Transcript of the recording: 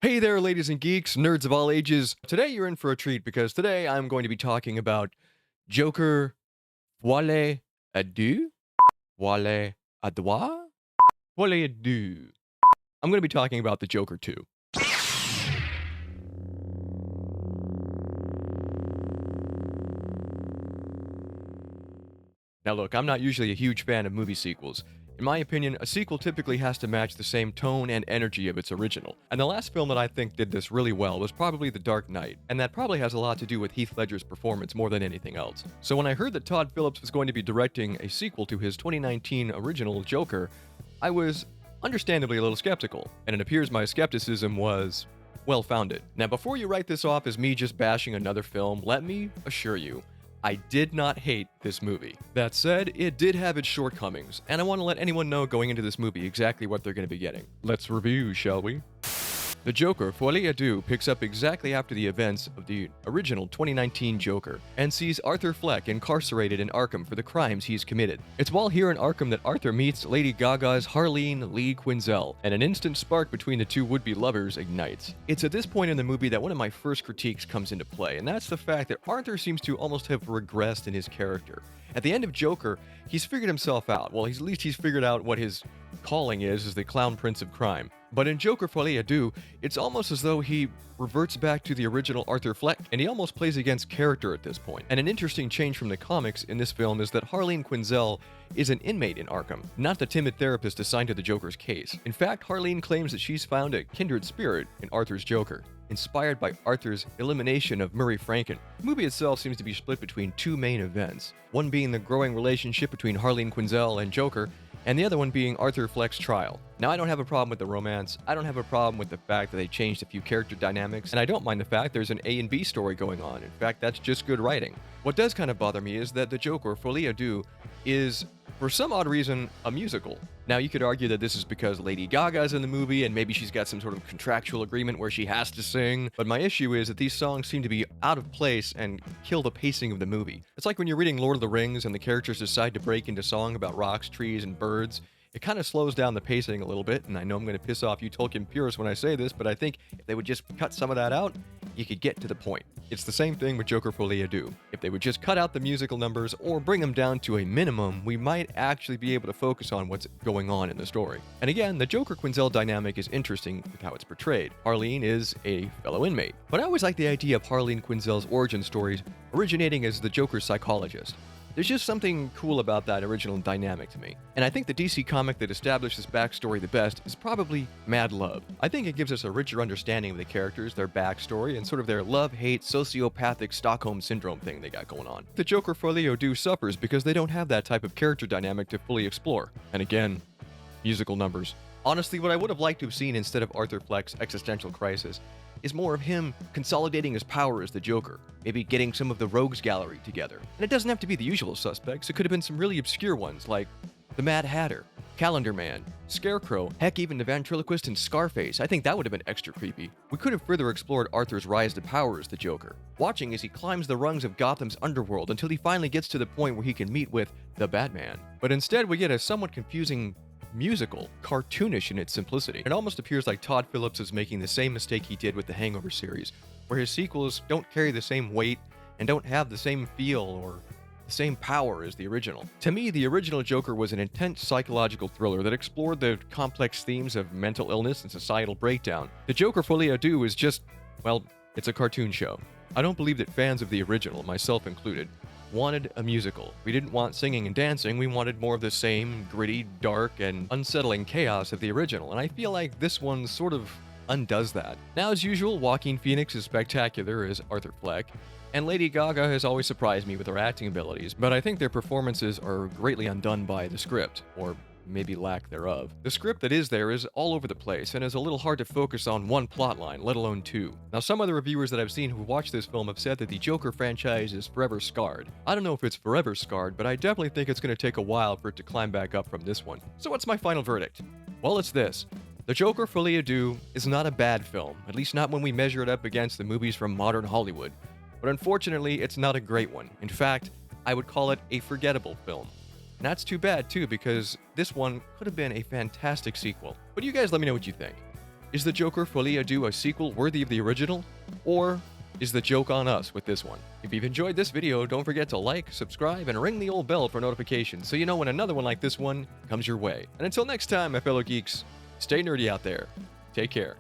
Hey there, ladies and geeks, nerds of all ages. Today you're in for a treat because today I'm going to be talking about Joker Foli à Deux? Foli à Deux? Foli à Deux. I'm going to be talking about the Joker 2. Now look, I'm not usually a huge fan of movie sequels. In my opinion, a sequel typically has to match the same tone and energy of its original. And the last film that I think did this really well was probably The Dark Knight, and that probably has a lot to do with Heath Ledger's performance more than anything else. So when I heard that Todd Phillips was going to be directing a sequel to his 2019 original Joker, I was understandably a little skeptical, and it appears my skepticism was well-founded. Now before you write this off as me just bashing another film, let me assure you, I did not hate this movie. That said, it did have its shortcomings, and I want to let anyone know going into this movie exactly what they're going to be getting. Let's review, shall we? The Joker, Foli à Deux, picks up exactly after the events of the original 2019 Joker, and sees Arthur Fleck incarcerated in Arkham for the crimes he's committed. It's while here in Arkham that Arthur meets Lady Gaga's Harleen Lee Quinzel, and an instant spark between the two would-be lovers ignites. It's at this point in the movie that one of my first critiques comes into play, and that's the fact that Arthur seems to almost have regressed in his character. At the end of Joker, he's figured himself out. Well, at least he's figured out what his calling is as the Clown Prince of Crime. But in Joker Foli à Deux, it's almost as though he reverts back to the original Arthur Fleck, and he almost plays against character at this point. And an interesting change from the comics in this film is that Harleen Quinzel is an inmate in Arkham, not the timid therapist assigned to the Joker's case. In fact, Harleen claims that she's found a kindred spirit in Arthur's Joker, inspired by Arthur's elimination of Murray Franken. The movie itself seems to be split between two main events, one being the growing relationship between Harleen Quinzel and Joker, and the other one being Arthur Fleck's trial. Now, I don't have a problem with the romance, I don't have a problem with the fact that they changed a few character dynamics, and I don't mind the fact there's an A and B story going on. In fact, that's just good writing. What does kind of bother me is that the Joker, Foli à Deux, is, for some odd reason, a musical. Now, you could argue that this is because Lady Gaga's in the movie, and maybe she's got some sort of contractual agreement where she has to sing, but my issue is that these songs seem to be out of place and kill the pacing of the movie. It's like when you're reading Lord of the Rings and the characters decide to break into song about rocks, trees, and birds. It kind of slows down the pacing a little bit, and I know I'm going to piss off you Tolkien purists when I say this, but I think if they would just cut some of that out, you could get to the point. It's the same thing with Joker Foli à Deux. If they would just cut out the musical numbers or bring them down to a minimum, we might actually be able to focus on what's going on in the story. And again, the Joker-Quinzel dynamic is interesting with how it's portrayed. Harleen is a fellow inmate, but I always like the idea of Harleen Quinzel's origin stories originating as the Joker's psychologist. There's just something cool about that original dynamic to me. And I think the DC comic that established this backstory the best is probably Mad Love. I think it gives us a richer understanding of the characters, their backstory, and sort of their love-hate, sociopathic Stockholm Syndrome thing they got going on. The Joker Foli à Deux suffers because they don't have that type of character dynamic to fully explore. And again, musical numbers. Honestly, what I would have liked to have seen instead of Arthur Fleck's existential crisis is more of him consolidating his power as the Joker, maybe getting some of the rogues gallery together. And it doesn't have to be the usual suspects, it could have been some really obscure ones like the Mad Hatter, Calendar Man, Scarecrow, heck even the ventriloquist and Scarface. I think that would have been extra creepy. We could have further explored Arthur's rise to power as the Joker, watching as he climbs the rungs of Gotham's underworld until he finally gets to the point where he can meet with the Batman. But instead we get a somewhat confusing musical, cartoonish in its simplicity. It almost appears like Todd Phillips is making the same mistake he did with the Hangover series, where his sequels don't carry the same weight and don't have the same feel or the same power as the original. To me, the original Joker was an intense psychological thriller that explored the complex themes of mental illness and societal breakdown. The Joker Foli à Deux is just, well, it's a cartoon show. I don't believe that fans of the original, myself included, wanted a musical. We didn't want singing and dancing, we wanted more of the same gritty, dark, and unsettling chaos of the original, and I feel like this one sort of undoes that. Now, as usual, Joaquin Phoenix is spectacular as Arthur Fleck, and Lady Gaga has always surprised me with her acting abilities, but I think their performances are greatly undone by the script, or maybe lack thereof. The script that is there is all over the place and is a little hard to focus on one plotline, let alone two. Now, some of the reviewers that I've seen who watched this film have said that the Joker franchise is forever scarred. I don't know if it's forever scarred, but I definitely think it's going to take a while for it to climb back up from this one. So what's my final verdict? Well, it's this. The Joker Foli à Deux is not a bad film, at least not when we measure it up against the movies from modern Hollywood. But unfortunately, it's not a great one. In fact, I would call it a forgettable film. And that's too bad, too, because this one could have been a fantastic sequel. But you guys let me know what you think. Is the Joker Foli a sequel worthy of the original? Or is the joke on us with this one? If you've enjoyed this video, don't forget to like, subscribe, and ring the old bell for notifications so you know when another one like this one comes your way. And until next time, my fellow geeks, stay nerdy out there. Take care.